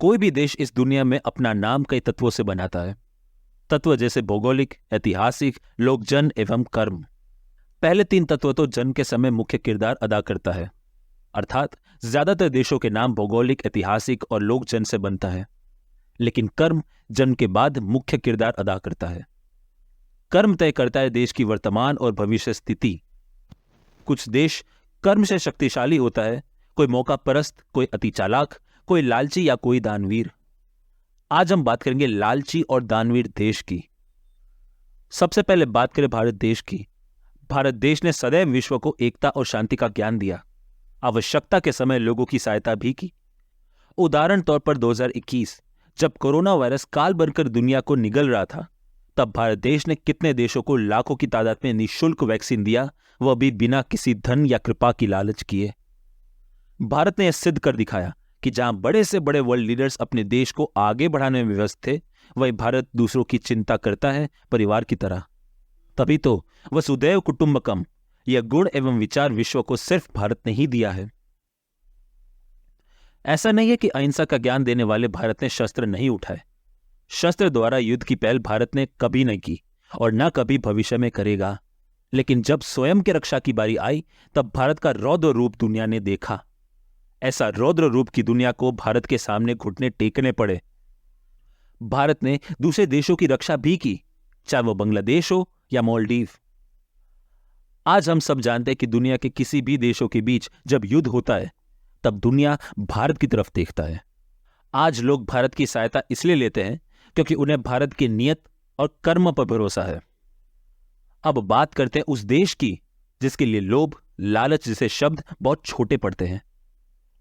कोई भी देश इस दुनिया में अपना नाम कई तत्वों से बनाता है। तत्व जैसे भौगोलिक, ऐतिहासिक, लोकजन एवं कर्म। पहले तीन तत्व तो जन्म के समय मुख्य किरदार अदा करता है, अर्थात ज्यादातर देशों के नाम भौगोलिक, ऐतिहासिक और लोकजन से बनता है। लेकिन कर्म जन्म के बाद मुख्य किरदार अदा करता है। कर्म तय करता है देश की वर्तमान और भविष्य स्थिति। कुछ देश कर्म से शक्तिशाली होता है, कोई मौका परस्त, कोई अति चालाक, कोई लालची या कोई दानवीर। आज हम बात करेंगे लालची और दानवीर देश की। सबसे पहले बात करें भारत देश की। भारत देश ने सदैव विश्व को एकता और शांति का ज्ञान दिया, आवश्यकता के समय लोगों की सहायता भी की। उदाहरण तौर पर 2021 जब कोरोना वायरस काल बनकर दुनिया को निगल रहा था, तब भारत देश ने कितने देशों को लाखों की तादाद में निःशुल्क वैक्सीन दिया, वह भी बिना किसी धन या कृपा की लालच किए। भारत ने यह सिद्ध कर दिखाया कि जहां बड़े से बड़े वर्ल्ड लीडर्स अपने देश को आगे बढ़ाने में व्यस्त थे, वही भारत दूसरों की चिंता करता है परिवार की तरह। तभी तो वसुदैव कुटुंबकम यह गुण एवं विचार विश्व को सिर्फ भारत ने ही दिया है। ऐसा नहीं है कि अहिंसा का ज्ञान देने वाले भारत ने शस्त्र नहीं उठाए। शस्त्र द्वारा युद्ध की पहल भारत ने कभी नहीं की और न कभी भविष्य में करेगा। लेकिन जब स्वयं की रक्षा की बारी आई, तब भारत का रौद्र रूप दुनिया ने देखा। ऐसा रौद्र रूप की दुनिया को भारत के सामने घुटने टेकने पड़े। भारत ने दूसरे देशों की रक्षा भी की, चाहे वो बांग्लादेश हो या मालदीव। आज हम सब जानते हैं कि दुनिया के किसी भी देशों के बीच जब युद्ध होता है, तब दुनिया भारत की तरफ देखता है। आज लोग भारत की सहायता इसलिए लेते हैं क्योंकि उन्हें भारत की नीयत और कर्म पर भरोसा है। अब बात करते हैं उस देश की जिसके लिए लोभ, लालच जैसे शब्द बहुत छोटे पड़ते हैं।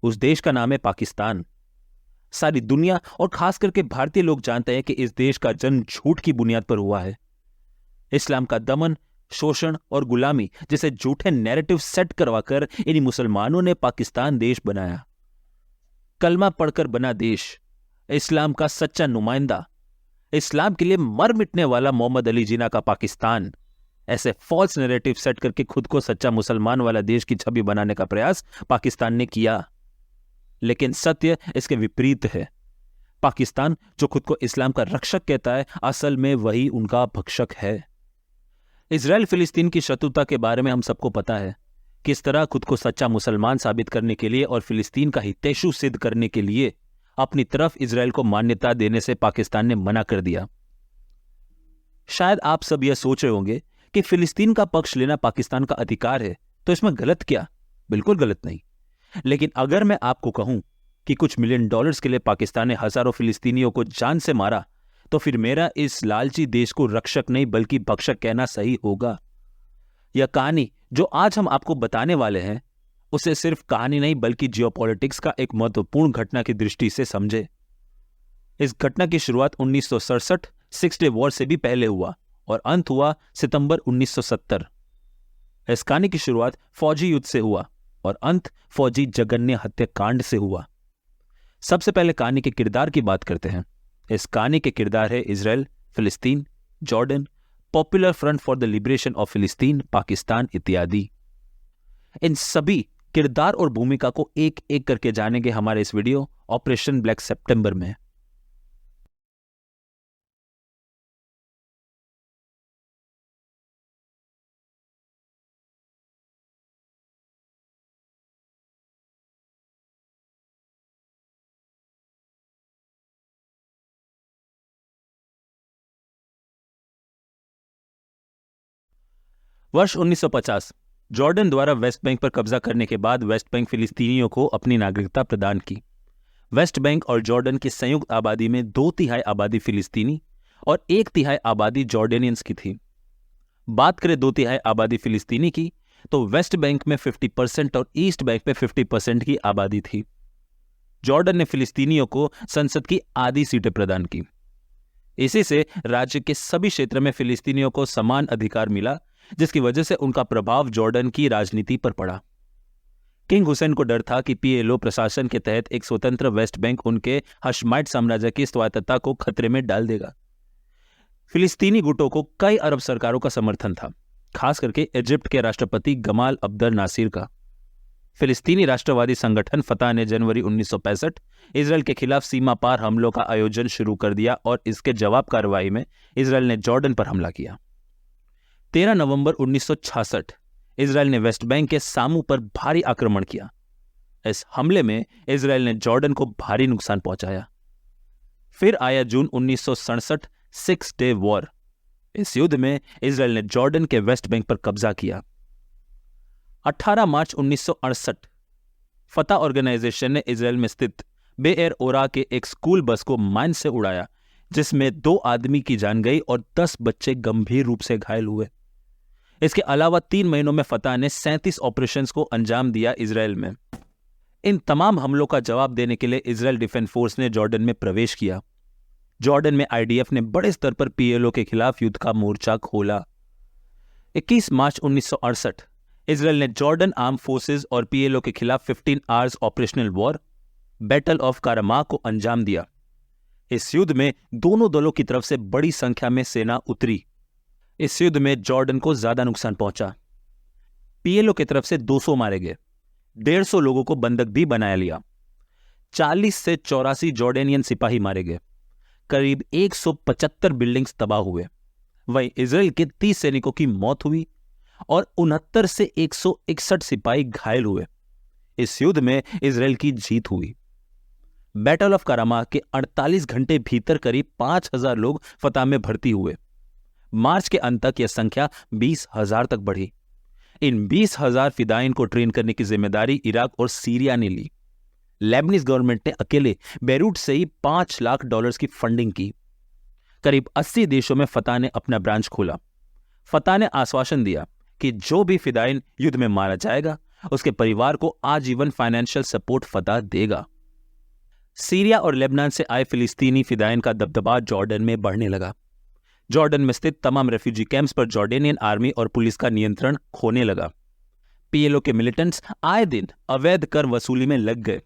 उस देश का नाम है पाकिस्तान। सारी दुनिया और खास करके भारतीय लोग जानते हैं कि इस देश का जन्म झूठ की बुनियाद पर हुआ है। इस्लाम का दमन, शोषण और गुलामी जैसे झूठे नैरेटिव सेट करवाकर इन्हीं मुसलमानों ने पाकिस्तान देश बनाया। कलमा पढ़कर बना देश, इस्लाम का सच्चा नुमाइंदा, इस्लाम के लिए मर मिटने वाला मोहम्मद अली जिन्ना का पाकिस्तान। ऐसे फॉल्स नैरेटिव सेट करके खुद को सच्चा मुसलमान वाला देश की छवि बनाने का प्रयास पाकिस्तान ने किया, लेकिन सत्य इसके विपरीत है। पाकिस्तान जो खुद को इस्लाम का रक्षक कहता है, असल में वही उनका भक्षक है। इजराइल फिलिस्तीन की शत्रुता के बारे में हम सबको पता है, किस तरह खुद को सच्चा मुसलमान साबित करने के लिए और फिलिस्तीन का हितैषी सिद्ध करने के लिए अपनी तरफ इजराइल को मान्यता देने से पाकिस्तान ने मना कर दिया। शायद आप सब यह सोच रहे होंगे कि फिलिस्तीन का पक्ष लेना पाकिस्तान का अधिकार है, तो इसमें गलत क्या? बिल्कुल गलत नहीं। लेकिन अगर मैं आपको कहूं कि कुछ मिलियन डॉलर्स के लिए पाकिस्तान ने हजारों फिलिस्तीनियों को जान से मारा, तो फिर मेरा इस लालची देश को रक्षक नहीं बल्कि भक्षक कहना सही होगा। यह कहानी जो आज हम आपको बताने वाले हैं, उसे सिर्फ कहानी नहीं बल्कि जियोपॉलिटिक्स का एक महत्वपूर्ण घटना की दृष्टि से समझे। इस घटना की शुरुआत 1967 सिक्स डे वॉर से भी पहले हुआ और अंत हुआ सितंबर 1970। इस कहानी की शुरुआत फौजी युद्ध से हुआ और अंत फौजी जघन्य हत्याकांड से हुआ। सबसे पहले कहानी के किरदार की बात करते हैं। इस कहानी के किरदार है इजराइल, फिलिस्तीन, Jordan, popular front for the liberation of फिलिस्तीन, पाकिस्तान इत्यादि। इन सभी किरदार और भूमिका को एक एक करके जानेंगे हमारे इस वीडियो ऑपरेशन ब्लैक सितंबर में। वर्ष 1950 जॉर्डन द्वारा वेस्ट बैंक पर कब्जा करने के बाद वेस्ट बैंक फिलिस्तीनियों को अपनी नागरिकता प्रदान की। वेस्ट बैंक और जॉर्डन की संयुक्त आबादी में 2/3 आबादी फिलिस्तीनी और 1/3 आबादी जॉर्डेनियंस की थी। बात करें 2/3 आबादी फिलिस्तीनी की, तो वेस्ट बैंक में 50% और ईस्ट बैंक में 50% की आबादी थी। जॉर्डन ने फिलिस्तीनियों को संसद की आधी सीटें प्रदान की। इसी से राज्य के सभी क्षेत्र में फिलिस्तीनियों को समान अधिकार मिला, जिसकी वजह से उनका प्रभाव जॉर्डन की राजनीति पर पड़ा। किंग हुसैन को डर था कि पीएलओ प्रशासन के तहत एक स्वतंत्र वेस्ट बैंक उनके हशमाइट साम्राज्य की स्वायत्तता को खतरे में डाल देगा। फिलिस्तीनी गुटों को कई अरब सरकारों का समर्थन था, खास करके इजिप्ट के राष्ट्रपति गमाल अब्दल नासिर का। फिलिस्तीनी राष्ट्रवादी संगठन फतह ने जनवरी 1965 इजराइल के खिलाफ सीमा पार हमलों का आयोजन शुरू कर दिया और इसके जवाब कार्रवाई में इजराइल ने जॉर्डन पर हमला किया। 13 नवंबर 1966 इजराइल ने वेस्ट बैंक के सामू पर भारी आक्रमण किया। इस हमले में इजराइल ने जॉर्डन को भारी नुकसान पहुंचाया। फिर आया जून 1967 सिक्स डे वॉर। इस युद्ध में इजराइल ने जॉर्डन के वेस्ट बैंक पर कब्जा किया। 18 मार्च 1968 फतह ऑर्गेनाइजेशन ने इजराइल में स्थित बेएर ओरा के एक स्कूल बस को माइन से उड़ाया, जिसमें 2 आदमी की जान गई और 10 बच्चे गंभीर रूप से घायल हुए। इसके अलावा 3 महीनों में फतह ने 37 ऑपरेशंस को अंजाम दिया इजराइल में। इन तमाम हमलों का जवाब देने के लिए इजराइल डिफेंस फोर्स ने जॉर्डन में प्रवेश किया। जॉर्डन में आईडीएफ ने बड़े स्तर पर पीएलओ के खिलाफ युद्ध का मोर्चा खोला। 21 मार्च 1968 इजराइल ने जॉर्डन आर्म फोर्सेस और पीएलओ के खिलाफ 15 hours operational war battle of Karama को अंजाम दिया। इस युद्ध में दोनों दलों की तरफ से बड़ी संख्या में सेना उतरी। इस युद्ध में जॉर्डन को ज्यादा नुकसान पहुंचा। पीएलओ की तरफ से 200 मारे गए, 150 लोगों को बंधक भी बनाया लिया। 40 से 84 जॉर्डेनियन सिपाही मारे गए। करीब 175 बिल्डिंग्स तबाह हुए। वहीं इजराइल के 30 सैनिकों की मौत हुई और 69 से 161 सिपाही घायल हुए। इस युद्ध में इजराइल की जीत हुई। बैटल ऑफ कारामा के 48 घंटे भीतर करीब 5000 लोग फतह में भर्ती हुए। मार्च के अंत तक यह संख्या 20,000 तक बढ़ी। इन 20,000 फिदाइन को ट्रेन करने की जिम्मेदारी इराक और सीरिया ने ली। लेबनीज गवर्नमेंट ने अकेले बेरूट से ही $5 लाख की फंडिंग की। करीब 80 देशों में फतह ने अपना ब्रांच खोला। फतह ने आश्वासन दिया कि जो भी फिदाइन युद्ध में मारा जाएगा उसके परिवार को आजीवन फाइनेंशियल सपोर्ट फतह देगा। सीरिया और लेबनान से आए फिलिस्तीनी फिदाइन का दबदबा जॉर्डन में बढ़ने लगा। जॉर्डन में स्थित तमाम रेफ्यूजी कैंप्स पर जॉर्डेनियन आर्मी और पुलिस का नियंत्रण खोने लगा। पीएलओ के मिलिटेंट्स आए दिन अवैध कर वसूली में लग गए।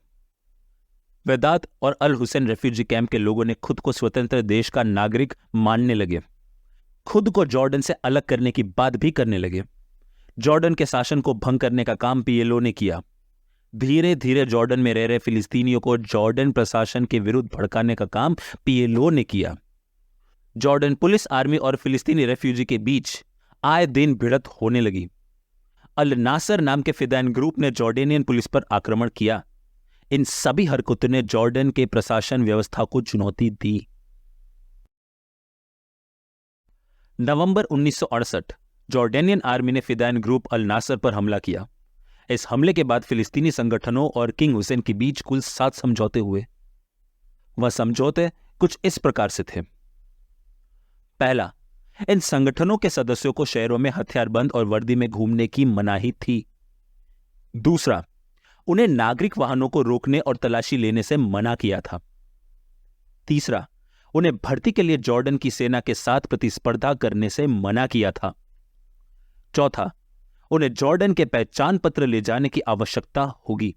वेदात और अल हुसैन रेफ्यूजी कैंप के लोगों ने खुद को स्वतंत्र देश का नागरिक मानने लगे। खुद को जॉर्डन से अलग करने की बात भी करने लगे। जॉर्डन के शासन को भंग करने का काम पीएलओ ने किया। धीरे धीरे जॉर्डन में रह रहे फिलिस्तीनियों को जॉर्डन प्रशासन के विरुद्ध भड़काने का काम पीएलओ ने किया। जॉर्डन पुलिस, आर्मी और फिलिस्तीनी रेफ्यूजी के बीच आए दिन भिड़ंत होने लगी। अल नासर नाम के फिदाइन ग्रुप ने जॉर्डेनियन पुलिस पर आक्रमण किया। इन सभी हरकतों ने जॉर्डन के प्रशासन व्यवस्था को चुनौती दी। नवंबर 1968 जॉर्डेनियन आर्मी ने फिदाइन ग्रुप अल नासर पर हमला किया। इस हमले के बाद फिलिस्तीनी संगठनों और किंग हुसैन के बीच कुल 7 समझौते हुए। वह समझौते कुछ इस प्रकार से थे। पहला, इन संगठनों के सदस्यों को शहरों में हथियारबंद और वर्दी में घूमने की मनाही थी। दूसरा, उन्हें नागरिक वाहनों को रोकने और तलाशी लेने से मना किया था। तीसरा, उन्हें भर्ती के लिए जॉर्डन की सेना के साथ प्रतिस्पर्धा करने से मना किया था। चौथा, उन्हें जॉर्डन के पहचान पत्र ले जाने की आवश्यकता होगी।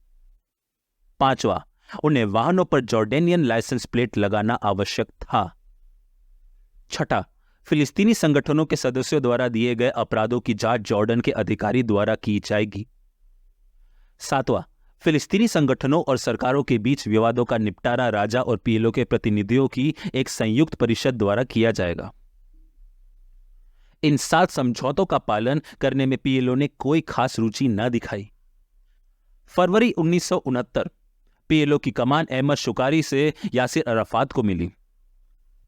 पांचवा, उन्हें वाहनों पर जॉर्डेनियन लाइसेंस प्लेट लगाना आवश्यक था। छठा, फिलिस्तीनी संगठनों के सदस्यों द्वारा दिए गए अपराधों की जांच जॉर्डन के अधिकारी द्वारा की जाएगी। सातवां, फिलिस्तीनी संगठनों और सरकारों के बीच विवादों का निपटारा राजा और पीएलओ के प्रतिनिधियों की एक संयुक्त परिषद द्वारा किया जाएगा। इन 7 समझौतों का पालन करने में पीएलओ ने कोई खास रुचि न दिखाई। फरवरी 1969 पीएलओ की कमान अहमद शुकारी से यासिर अराफात को मिली।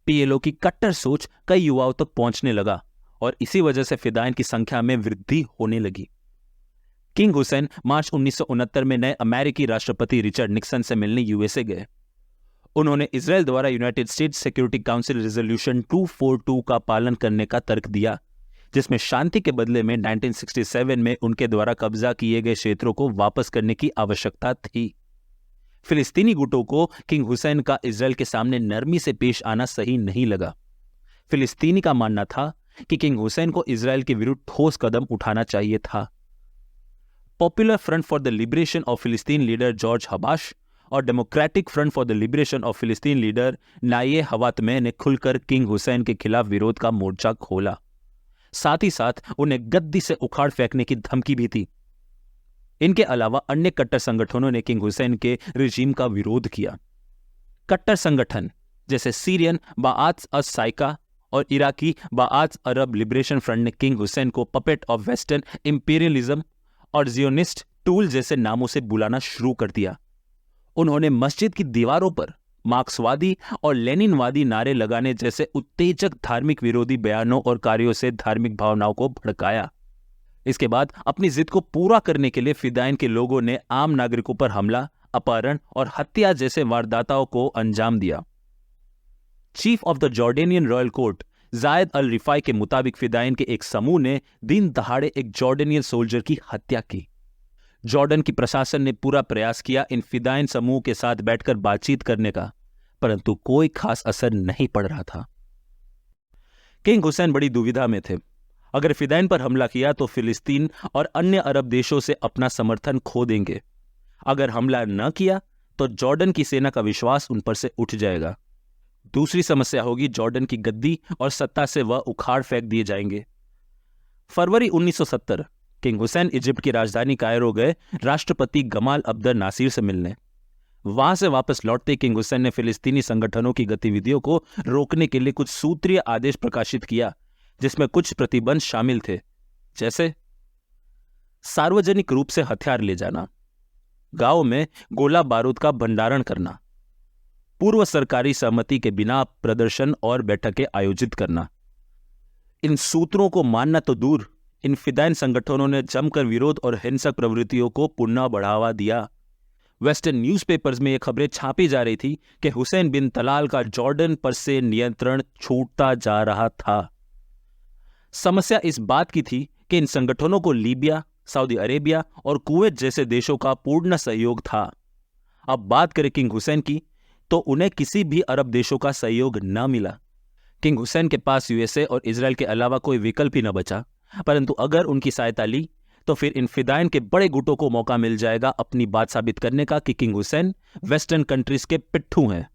पीएलओ की कट्टर सोच कई युवाओं तक पहुंचने लगा और इसी वजह से फिदाइन की संख्या में वृद्धि होने लगी। किंग हुसैन मार्च 1969 में नए अमेरिकी राष्ट्रपति रिचर्ड निक्सन से मिलने यूएसए गए। उन्होंने इजराइल द्वारा United states security council resolution 242 का पालन करने का तर्क दिया, जिसमें शांति के बदले में 1967 में उनके द्वारा कब्जा किए गए क्षेत्रों को वापस करने की आवश्यकता थी। फिलिस्तीनी गुटों को किंग हुसैन का इजराइल के सामने नरमी से पेश आना सही नहीं लगा। फिलिस्तीनी का मानना था कि किंग हुसैन को इजराइल के विरुद्ध ठोस कदम उठाना चाहिए था। Popular front for the liberation of फिलिस्तीन लीडर जॉर्ज हबाश और democratic front for the liberation of फिलिस्तीन लीडर नाये हवातमे ने खुलकर किंग हुसैन के खिलाफ विरोध का मोर्चा खोला। साथ ही साथ उन्हें गद्दी से उखाड़ फेंकने की धमकी भी थी। इनके अलावा अन्य कट्टर संगठनों ने किंग हुसैन के रिजीम का विरोध किया। कट्टर संगठन जैसे सीरियन बाआथ अस साइका और इराकी बाआथ अरब लिबरेशन फ्रंट ने किंग हुसैन को पपेट ऑफ वेस्टर्न इंपीरियलिज्म और जियोनिस्ट टूल जैसे नामों से बुलाना शुरू कर दिया। उन्होंने मस्जिद की दीवारों पर मार्क्सवादी और लेनिनवादी नारे लगाने जैसे उत्तेजक धार्मिक विरोधी बयानों और कार्यों से धार्मिक भावनाओं को भड़काया। इसके बाद अपनी जिद को पूरा करने के लिए फिदायन के लोगों ने आम नागरिकों पर हमला, अपहरण और हत्या जैसे वारदातों को अंजाम दिया। Chief of the Jordanian royal court जायद अल रिफाई के मुताबिक फिदायन के एक समूह ने दिन दहाड़े एक जॉर्डेनियन सोल्जर की हत्या की। जॉर्डन की प्रशासन ने पूरा प्रयास किया इन फिदायन समूह के साथ बैठकर बातचीत करने का, परंतु कोई खास असर नहीं पड़ रहा था। किंग हुसैन बड़ी दुविधा में थे। अगर फिदायन पर हमला किया तो फिलिस्तीन और अन्य अरब देशों से अपना समर्थन खो देंगे। अगर हमला न किया तो जॉर्डन की सेना का विश्वास उन पर से उठ जाएगा। दूसरी समस्या होगी जॉर्डन की गद्दी और सत्ता से वह उखाड़ फेंक दिए जाएंगे। फरवरी 1970 किंग हुसैन इजिप्ट की राजधानी कायरो गए राष्ट्रपति गमाल अब्दल नासिर से मिलने। वहां से वापस लौटते किंग हुसैन ने फिलिस्तीनी संगठनों की गतिविधियों को रोकने के लिए कुछ सूत्रीय आदेश प्रकाशित किया, जिसमें कुछ प्रतिबंध शामिल थे, जैसे सार्वजनिक रूप से हथियार ले जाना, गांव में गोला बारूद का भंडारण करना, पूर्व सरकारी सहमति के बिना प्रदर्शन और बैठकें आयोजित करना। इन सूत्रों को मानना तो दूर, इन फिदायन संगठनों ने जमकर विरोध और हिंसक प्रवृत्तियों को पुनः बढ़ावा दिया। वेस्टर्न न्यूज़पेपर्स में ये खबरें छापी जा रही थी कि हुसैन बिन तलाल का जॉर्डन पर से नियंत्रण छूटता जा रहा था। समस्या इस बात की थी कि इन संगठनों को लीबिया, सऊदी अरेबिया और कुवैत जैसे देशों का पूर्ण सहयोग था। अब बात करें किंग हुसैन की, तो उन्हें किसी भी अरब देशों का सहयोग न मिला। किंग हुसैन के पास यूएसए और इजराइल के अलावा कोई विकल्प ही न बचा, परंतु अगर उनकी सहायता ली तो फिर इन फिदायन के बड़े गुटों को मौका मिल जाएगा अपनी बात साबित करने का कि किंग हुसैन वेस्टर्न कंट्रीज के पिट्ठू हैं।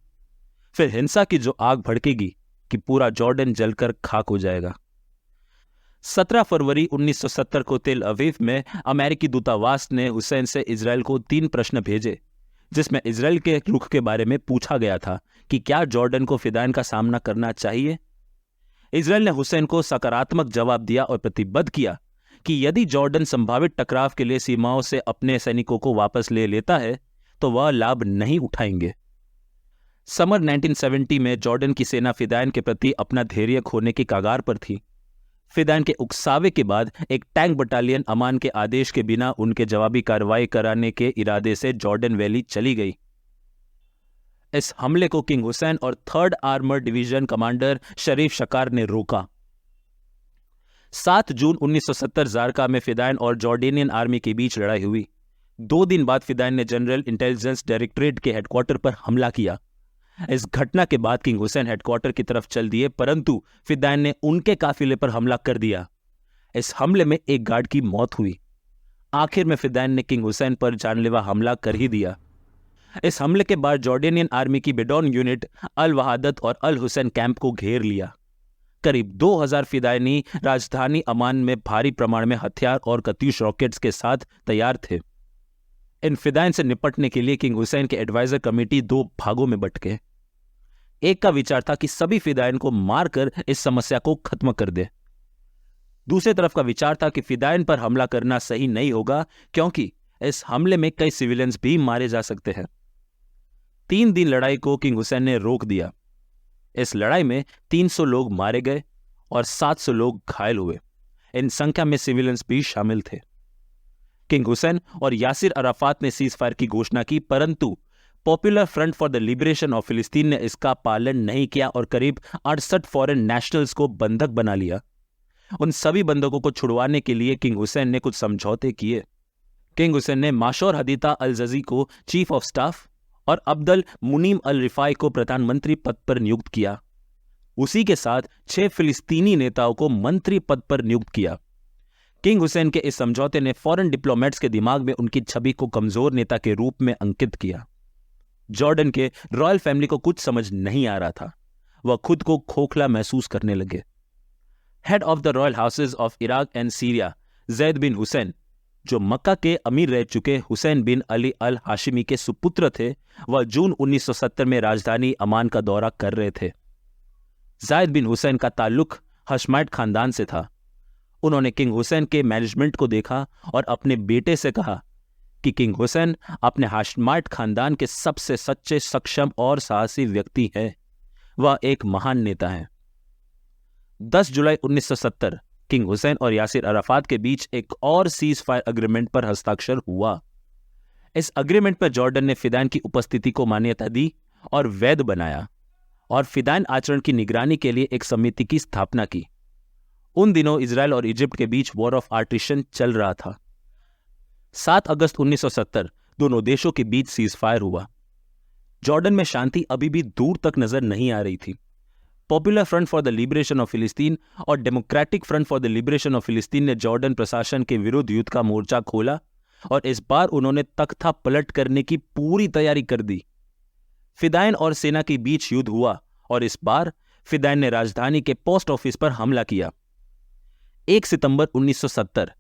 फिर हिंसा की जो आग भड़केगी कि पूरा जॉर्डन जलकर खाक हो जाएगा। 17 फरवरी 1970 को तेल अवीव में अमेरिकी दूतावास ने हुसैन से इजराइल को 3 प्रश्न भेजे, जिसमें इजराइल के रुख के बारे में पूछा गया था कि क्या जॉर्डन को फिदायन का सामना करना चाहिए। इजराइल ने हुसैन को सकारात्मक जवाब दिया और प्रतिबद्ध किया कि यदि जॉर्डन संभावित टकराव के लिए सीमाओं से अपने सैनिकों को वापस ले लेता है तो वह लाभ नहीं उठाएंगे। समर 1970 में जॉर्डन की सेना फिदायन के प्रति अपना धैर्य खोने की कगार पर थी। फिदायन के उकसावे के बाद एक टैंक बटालियन अमान के आदेश के बिना उनके जवाबी कार्रवाई कराने के इरादे से जॉर्डन वैली चली गई। इस हमले को किंग हुसैन और 3rd आर्मर्ड डिवीजन कमांडर शरीफ शकार ने रोका। 7 जून 1970 जारका में फिदायन और जॉर्डेनियन आर्मी के बीच लड़ाई हुई। 2 दिन बाद फिदायन ने जनरल इंटेलिजेंस डायरेक्टरेट के हेडक्वार्टर पर हमला किया। इस घटना के बाद किंग हुसैन हेडक्वार्टर की तरफ चल दिए, परंतु फिदायन ने उनके काफिले पर हमला कर दिया। इस हमले में एक गार्ड की मौत हुई। आखिर में फिदायन ने किंग हुसैन पर जानलेवा हमला कर ही दिया। इस हमले के बाद जॉर्डेनियन आर्मी की बेडौन यूनिट अल वहादत और अल हुसैन कैंप को घेर लिया। करीब 2000 फिदायनी राजधानी अमान में भारी प्रमाण में हथियार और कत्यूश रॉकेट्स के साथ तैयार थे। इन फिदायन से निपटने के लिए किंग हुसैन के एडवाइजर कमेटी 2 भागों में बंट गए। एक का विचार था कि सभी फिदायन को मारकर इस समस्या को खत्म कर दे। दूसरे तरफ का विचार था कि फिदायन पर हमला करना सही नहीं होगा, क्योंकि इस हमले में कई सिविलियंस भी मारे जा सकते हैं। 3 दिन लड़ाई को किंग हुसैन ने रोक दिया। इस लड़ाई में 300 लोग मारे गए और 700 लोग घायल हुए। इन संख्या में सिविलियंस भी शामिल थे। किंग हुसैन और यासिर अराफात ने सीज फायर की घोषणा की, परंतु popular front for the liberation of फिलिस्तीन ने इसका पालन नहीं किया और करीब 68 फॉरेन नेशनल्स को बंधक बना लिया। उन सभी बंधकों को छुड़वाने के लिए किंग हुसैन ने कुछ समझौते किए। किंग हुसैन ने माशोर हदीता अल जजी को चीफ ऑफ स्टाफ और अब्दुल मुनीम अल रिफाई को प्रधानमंत्री पद पर नियुक्त किया। उसी के साथ 6 फिलिस्तीनी नेताओं को मंत्री पद पर नियुक्त किया। किंग हुसैन के इस समझौते ने फॉरेन डिप्लोमेट्स के दिमाग में उनकी छवि को कमजोर नेता के रूप में अंकित किया। जॉर्डन के रॉयल फैमिली को कुछ समझ नहीं आ रहा था। वह खुद को खोखला महसूस करने लगे। Head of the royal houses of Iraq and Syria Zaid bin Hussein जो मक्का के अमीर रह चुके हुसैन बिन अली अल हाशिमी के सुपुत्र थे, वह जून 1970 में राजधानी अमान का दौरा कर रहे थे। जायद बिन हुसैन का ताल्लुक हशमाइट खानदान से था। उन्होंने किंग हुसैन के मैनेजमेंट को देखा और अपने बेटे से कहा कि किंग हुसैन अपने हाशमाइट खानदान के सबसे सच्चे, सक्षम और साहसी व्यक्ति हैं। वह एक महान नेता है। 10 जुलाई 1970 किंग हुसैन और यासिर अराफात के बीच एक और सीज फायर अग्रीमेंट पर हस्ताक्षर हुआ। इस अग्रीमेंट पर जॉर्डन ने फिदाइन की उपस्थिति को मान्यता दी और वैध बनाया और फिदाइन आचरण की निगरानी के लिए एक समिति की स्थापना की। उन दिनों इजराइल और इजिप्ट के बीच वॉर ऑफ आर्टिशन चल रहा था। 7 अगस्त 1970 दोनों देशों के बीच सीज फायर हुआ। जॉर्डन में शांति अभी भी दूर तक नजर नहीं आ रही थी। Popular front for the liberation of फिलिस्तीन और democratic front for the liberation of फिलिस्तीन ने जॉर्डन प्रशासन के विरुद्ध युद्ध का मोर्चा खोला और इस बार उन्होंने तख्ता पलट करने की पूरी तैयारी कर दी। फिदाइन और सेना के बीच युद्ध हुआ और इस बार फिदाइन ने राजधानी के पोस्ट ऑफिस पर हमला किया। 1 सितंबर 1970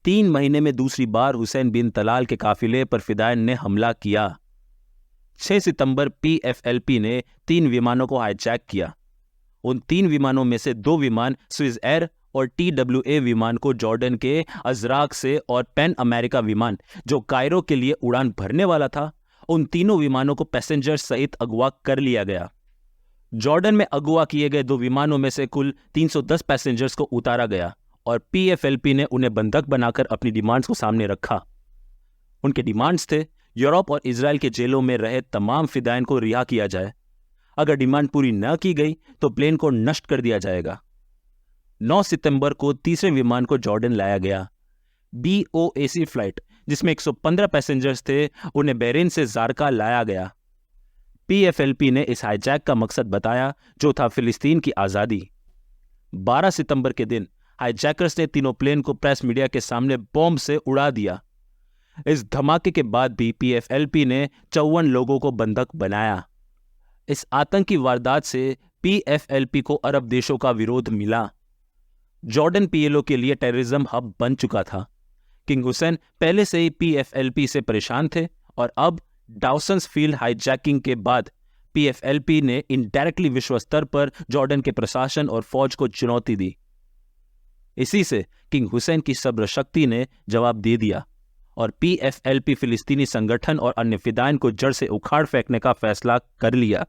3 महीने में दूसरी बार हुसैन बिन तलाल के काफिले पर फिदाइन ने हमला किया। 6 सितंबर PFLP ने 3 विमानों को हाईजैक किया। उन 3 विमानों में से 2 विमान स्विस एयर और TWA विमान को जॉर्डन के अजराक से और पैन अमेरिका विमान जो कायरो के लिए उड़ान भरने वाला था, उन तीनों विमानों को पैसेंजर सहित अगवा कर लिया गया। जॉर्डन में अगवा किए गए 2 विमानों में से कुल 310 पैसेंजर्स को उतारा गया और PFLP ने उन्हें बंधक बनाकर अपनी डिमांड्स को सामने रखा। उनके डिमांड्स थे यूरोप और इजराइल के जेलों में रहे तमाम फिदाइन को रिहा किया जाए। अगर डिमांड पूरी न की गई तो प्लेन को नष्ट कर दिया जाएगा। 9 सितंबर को तीसरे विमान को जॉर्डन लाया गया। BOAC फ्लाइट जिसमें 115 पैसेंजर्स थे, उन्हें बहरीन से जारका लाया गया। PFLP ने इस हाईजैक का मकसद बताया जो था फिलिस्तीन की आज़ादी। 12 सितंबर के दिन हाईजैकर्स ने तीनों प्लेन को प्रेस मीडिया के सामने बॉम्ब से उड़ा दिया। इस धमाके के बाद भी PFLP ने 54 लोगों को बंधक बनाया। इस आतंकी वारदात से PFLP को अरब देशों का विरोध मिला। जॉर्डन PLO के लिए टेररिज्म हब बन चुका था। किंग हुसैन पहले से ही PFLP से परेशान थे और अब डाउसन्स फील्ड हाईजैकिंग के बाद PFLP ने इनडायरेक्टली विश्व स्तर पर जॉर्डन के प्रशासन और फौज को चुनौती दी। इसी से किंग हुसैन की सब्र शक्ति ने जवाब दे दिया और PFLP फिलिस्तीनी संगठन और अन्य फिदाइन को जड़ से उखाड़ फेंकने का फैसला कर लिया।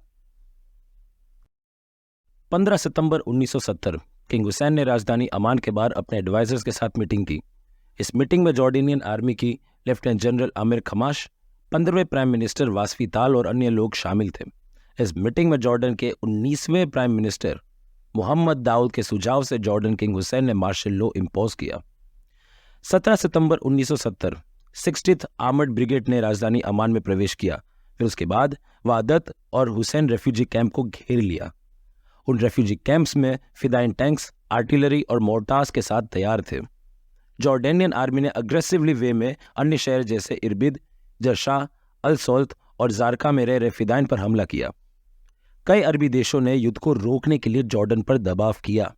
15 सितंबर 1970 किंग हुसैन ने राजधानी अमान के बाहर अपने एडवाइजर्स के साथ मीटिंग की। इस मीटिंग में जॉर्डेनियन आर्मी की लेफ्टिनेंट जनरल आमिर खमाश, 15वें प्राइम मिनिस्टर वासफी ताल और अन्य लोग शामिल थे। इस मीटिंग में जॉर्डन के 19वें प्राइम मिनिस्टर मोहम्मद दाऊद के सुझाव से जॉर्डन किंग हुसैन ने मार्शल लॉ इम्पोज किया। 17 सितंबर 1970 60th आर्मर्ड ब्रिगेड ने राजधानी अमान में प्रवेश किया। फिर उसके बाद वादत और हुसैन रेफ्यूजी कैंप को घेर लिया। उन रेफ्यूजी कैंप्स में फिदाइन टैंक्स, आर्टिलरी और मोर्टार्स के साथ तैयार थे। जॉर्डेनियन आर्मी ने अग्रेसिवली वे में अन्य शहर जैसे इरबिद, जरशा, अल सौल्त और जारका में रह फिदाइन पर हमला किया। कई अरबी देशों ने युद्ध को रोकने के लिए जॉर्डन पर दबाव किया।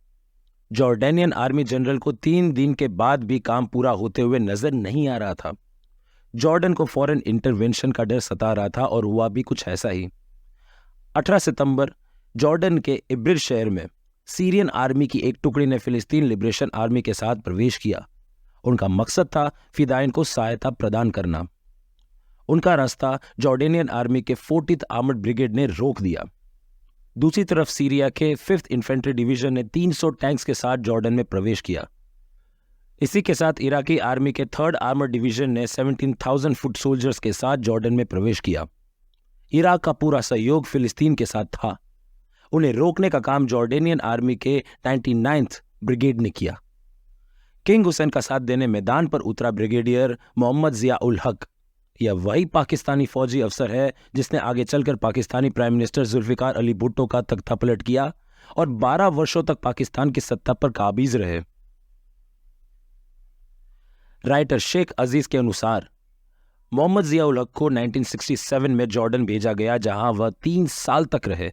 जॉर्डेनियन आर्मी जनरल को 3 दिन के बाद भी काम पूरा होते हुए नजर नहीं आ रहा था। जॉर्डन को फॉरेन इंटरवेंशन का डर सता रहा था और हुआ भी कुछ ऐसा ही। 18 सितंबर जॉर्डन के इब्रिड शहर में सीरियन आर्मी की एक टुकड़ी ने फिलिस्तीन लिबरेशन आर्मी के साथ प्रवेश किया। उनका मकसद था फिदाइन को सहायता प्रदान करना। उनका रास्ता जॉर्डेनियन आर्मी के 40th आर्मर्ड ब्रिगेड ने रोक दिया। दूसरी तरफ सीरिया के 5th इन्फेंट्री डिवीजन ने 300 टैंक्स के साथ जॉर्डन में प्रवेश किया। इसी के साथ इराकी आर्मी के 3rd आर्मर्ड डिवीजन ने 17,000 फुट सोल्जर्स के साथ जॉर्डन में प्रवेश किया। इराक का पूरा सहयोग फिलिस्तीन के साथ था। उन्हें रोकने का काम जॉर्डेनियन आर्मी के 99th ब्रिगेड ने किया। किंग हुसैन का साथ देने मैदान पर उतरा ब्रिगेडियर मोहम्मद जिया उल हक। यह वही पाकिस्तानी फौजी अफसर है जिसने आगे चलकर पाकिस्तानी प्राइम मिनिस्टर जुल्फिकार अली भुट्टो का तख्ता पलट किया और 12 वर्षों तक पाकिस्तान की सत्ता पर काबिज रहे। राइटर शेख अजीज के अनुसार मोहम्मद जिया उल हक को 1967 में जॉर्डन भेजा गया, जहां वह 3 साल तक रहे।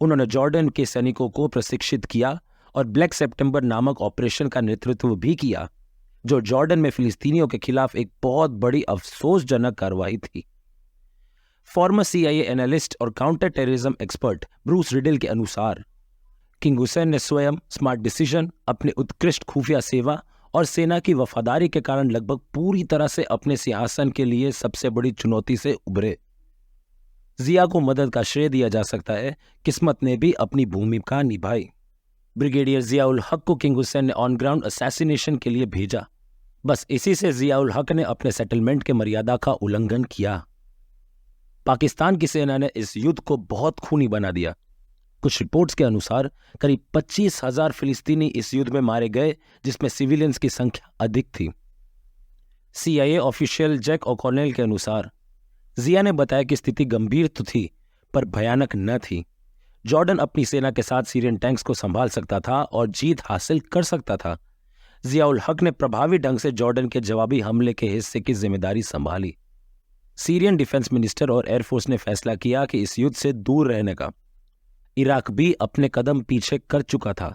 उन्होंने जॉर्डन के सैनिकों को प्रशिक्षित किया और ब्लैक सितंबर नामक ऑपरेशन का नेतृत्व भी किया। जो जॉर्डन में फिलिस्तीनियों के खिलाफ एक बहुत बड़ी अफसोसजनक कार्रवाई थी। फॉर्मर CIA एनालिस्ट और counter terrorism expert Bruce riddle के अनुसार किंग हुसैन ने स्वयं स्मार्ट डिसीजन, अपने उत्कृष्ट खुफिया सेवा और सेना की वफादारी के कारण लगभग पूरी तरह से अपने सिंहासन के लिए सबसे बड़ी चुनौती से उभरे। जिया को मदद का श्रेय दिया जा सकता है, किस्मत ने भी अपनी भूमिका निभाई। ब्रिगेडियर जियाउल हक को किंग हुसैन ने ऑन ग्राउंड असैसिनेशन के लिए भेजा। बस इसी से जियाउल हक ने अपने सेटलमेंट के मर्यादा का उल्लंघन किया। पाकिस्तान की सेना ने इस युद्ध को बहुत खूनी बना दिया। कुछ रिपोर्ट्स के अनुसार करीब 25,000 फिलिस्तीनी इस युद्ध में मारे गए, जिसमें सिविलियंस की संख्या अधिक थी। CIA ऑफिशियल जैक ओकॉनेल के अनुसार जिया ने बताया कि स्थिति गंभीर तो थी पर भयानक न थी। जॉर्डन अपनी सेना के साथ सीरियन टैंक्स को संभाल सकता था और जीत हासिल कर सकता था। जियाउल हक ने प्रभावी ढंग से जॉर्डन के जवाबी हमले के हिस्से की जिम्मेदारी संभाली। सीरियन डिफेंस मिनिस्टर और एयरफोर्स ने फैसला किया कि इस युद्ध से दूर रहने का। इराक भी अपने कदम पीछे कर चुका था।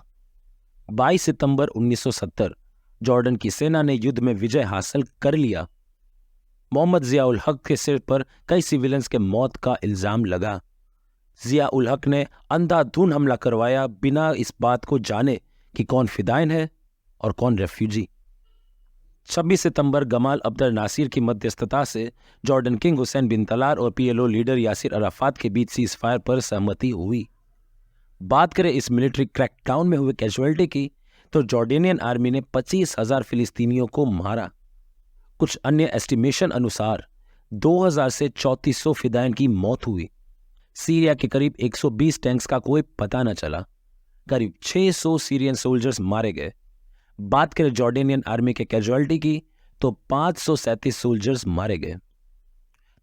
22 सितंबर 1970 जॉर्डन की सेना ने युद्ध में विजय हासिल कर लिया। मोहम्मद जियाउल हक के सिर पर कई सिविलियंस के मौत का इल्जाम लगा। जियाउल हक ने अंधाधुंध हमला करवाया, बिना इस बात को जाने कि कौन फिदायन है और कौन रेफ्यूजी। 26 सितंबर गमाल अब्दुल नासिर की मध्यस्थता से जॉर्डन किंग हुसैन बिन तलार और PLO लीडर यासिर अराफात के बीच सीज फायर पर सहमति हुई। बात करें इस मिलिट्री क्रैकडाउन में हुए कैजुअलिटी की, तो जॉर्डेनियन आर्मी ने 25,000 फिलिस्तीनियों को मारा। कुछ अन्य एस्टिमेशन अनुसार 2,000 से 3,400 फिदायन की मौत हुई। सीरिया के करीब 120 टैंक्स का कोई पता न चला। करीब 600 सीरियन सोल्जर्स मारे गए। बात करें जॉर्डेनियन आर्मी के कैजुअलिटी की, तो 537 सोल्जर्स मारे गए।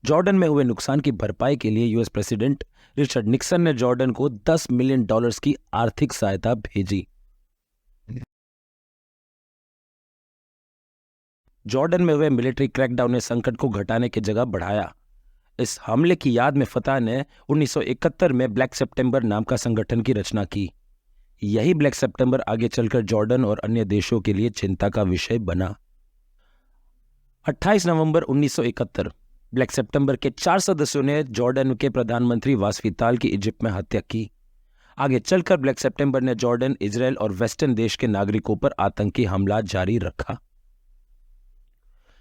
जॉर्डन में हुए नुकसान की भरपाई के लिए US प्रेसिडेंट रिचर्ड निक्सन ने जॉर्डन को $10 मिलियन की आर्थिक सहायता भेजी। जॉर्डन में हुए मिलिट्री क्रैकडाउन ने संकट को घटाने की जगह बढ़ाया। इस हमले की याद में फतह ने 1971 में ब्लैक सितंबर नाम का संगठन की रचना की। यही ब्लैक सितंबर आगे चलकर जॉर्डन और अन्य देशों के लिए चिंता का विषय बना। 28 नवंबर 1971 ब्लैक सितंबर के 4 सदस्यों ने जॉर्डन के प्रधानमंत्री वासफी ताल की इजिप्ट में हत्या की। आगे चलकर ब्लैक सितंबर ने जॉर्डन, इजराइल और वेस्टर्न देश के नागरिकों पर आतंकी हमला जारी रखा।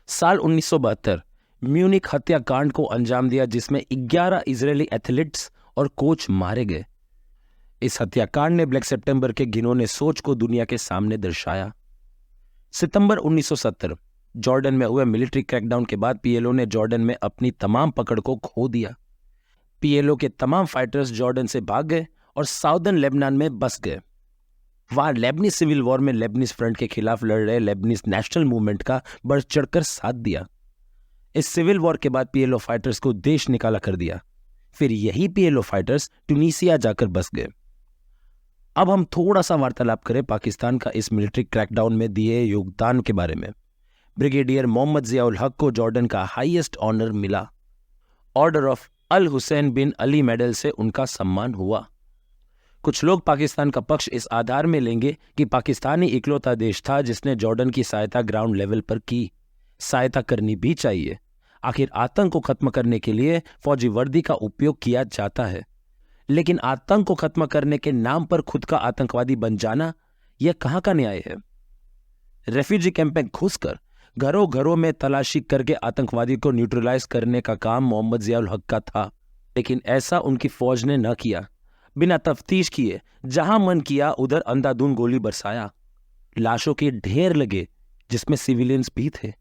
साल 1972 म्यूनिक हत्याकांड को अंजाम दिया, जिसमें 11 इजरायली एथलीट्स और कोच मारे गए। इस हत्याकांड ने ब्लैक सितंबर के घिनौने सोच को दुनिया के सामने दर्शाया। सितंबर 1970 जॉर्डन में हुए मिलिट्री क्रैकडाउन के बाद PLO ने जॉर्डन में अपनी तमाम पकड़ को खो दिया। PLO के तमाम फाइटर्स जॉर्डन से भाग गए और साउदर्न लेबनान में बस गए। वहां लेबनीज सिविल वॉर में लेबनीज फ्रंट के खिलाफ लड़ रहे लेबनीज नेशनल मूवमेंट का बढ़ चढ़कर साथ दिया। इस सिविल वॉर के बाद PLO फाइटर्स को देश निकाला कर दिया। फिर यही PLO फाइटर्स ट्यूनीसिया जाकर बस गए। अब हम थोड़ा सा वार्तालाप करें पाकिस्तान का इस मिलिट्री क्रैकडाउन में दिए योगदान के बारे में। ब्रिगेडियर मोहम्मद जियाउल हक को जॉर्डन का हाईएस्ट ऑनर मिला। Order of Al Hussein bin Ali medal से उनका सम्मान हुआ। कुछ लोग पाकिस्तान का पक्ष इस आधार में लेंगे कि पाकिस्तान ही इकलौता देश था जिसने जॉर्डन की सहायता ग्राउंड लेवल पर की। सहायता करनी भी चाहिए। आखिर आतंक को खत्म करने के लिए फौजी वर्दी का उपयोग किया जाता है, लेकिन आतंक को खत्म करने के नाम पर खुद का आतंकवादी बन जाना, यह कहां का न्याय है? रेफ्यूजी कैंप में घुसकर घरों घरों में तलाशी करके आतंकवादी को न्यूट्रलाइज करने का काम मोहम्मद जियाउल हक का था, लेकिन ऐसा उनकी फौज ने न किया। बिना तफ्तीश किए जहां मन किया उधर अंधाधुंध गोली बरसाया। लाशों के ढेर लगे, जिसमें सिविलियंस भी थे।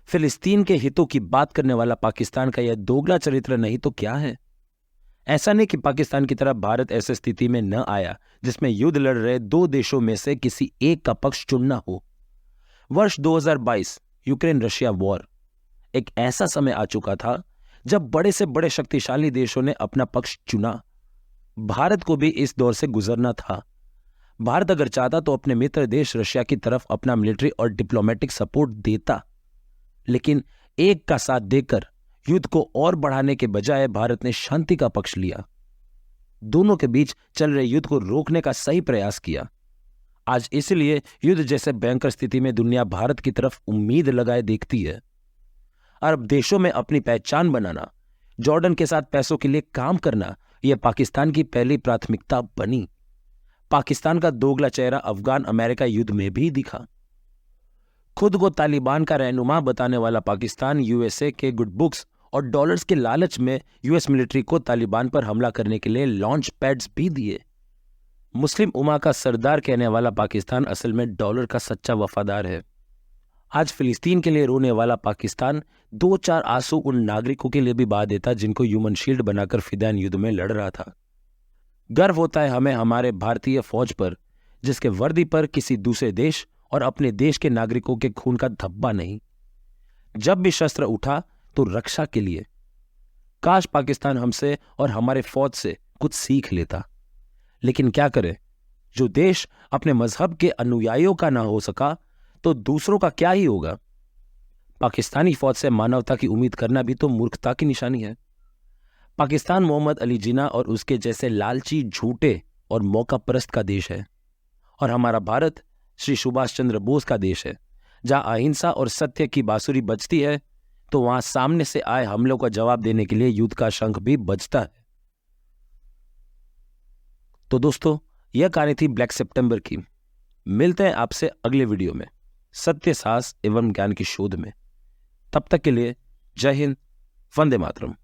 फिलिस्तीन के हितों की बात करने वाला पाकिस्तान का यह दोगला चरित्र नहीं तो क्या है? ऐसा नहीं कि पाकिस्तान की तरह भारत ऐसी स्थिति में न आया जिसमें युद्ध लड़ रहे दो देशों में से किसी एक का पक्ष चुनना हो। वर्ष 2022 यूक्रेन रशिया वॉर एक ऐसा समय आ चुका था जब बड़े से बड़े शक्तिशाली देशों ने अपना पक्ष चुना। भारत को भी इस दौर से गुजरना था। भारत अगर चाहता तो अपने मित्र देश रशिया की तरफ अपना मिलिट्री और डिप्लोमेटिक सपोर्ट देता, लेकिन एक का साथ देकर युद्ध को और बढ़ाने के बजाय भारत ने शांति का पक्ष लिया। दोनों के बीच चल रहे युद्ध को रोकने का सही प्रयास किया। आज इसलिए युद्ध जैसे भयंकर स्थिति में दुनिया भारत की तरफ उम्मीद लगाए देखती है। अरब देशों में अपनी पहचान बनाना, जॉर्डन के साथ पैसों के लिए काम करना, यह पाकिस्तान की पहली प्राथमिकता बनी। पाकिस्तान का दोगला चेहरा अफगान अमेरिका युद्ध में भी दिखा। खुद को तालिबान का रहनुमा बताने वाला पाकिस्तान यूएसए के गुड बुक्स और डॉलर्स के लालच में यूएस मिलिट्री को तालिबान पर हमला करने के लिए लॉन्च पैड्स भी दिए। मुस्लिम उम्मा का सरदार कहने वाला पाकिस्तान असल में डॉलर का सच्चा वफादार है। आज फिलिस्तीन के लिए रोने वाला पाकिस्तान 2-4 आंसू उन नागरिकों के लिए भी बहा देता जिनको ह्यूमन शील्ड बनाकर फिदायन युद्ध में लड़ रहा था। गर्व होता है हमें हमारे भारतीय फौज पर, जिसके वर्दी पर किसी दूसरे देश और अपने देश के नागरिकों के खून का धब्बा नहीं। जब भी शस्त्र उठा तो रक्षा के लिए। काश पाकिस्तान हमसे और हमारे फौज से कुछ सीख लेता, लेकिन क्या करे, जो देश अपने मजहब के अनुयायियों का ना हो सका तो दूसरों का क्या ही होगा। पाकिस्तानी फौज से मानवता की उम्मीद करना भी तो मूर्खता की निशानी है। पाकिस्तान मोहम्मद अली जिन्ना और उसके जैसे लालची, झूठे और मौकापरस्त का देश है, और हमारा भारत श्री सुभाष चंद्र बोस का देश है। जहां अहिंसा और सत्य की बांसुरी बजती है तो वहां सामने से आए हमलों का जवाब देने के लिए युद्ध का शंख भी बजता है। तो दोस्तों, यह कहानी थी ब्लैक सितंबर की। मिलते हैं आपसे अगले वीडियो में सत्य, साहस एवं ज्ञान की शोध में। तब तक के लिए जय हिंद, वंदे मातरम।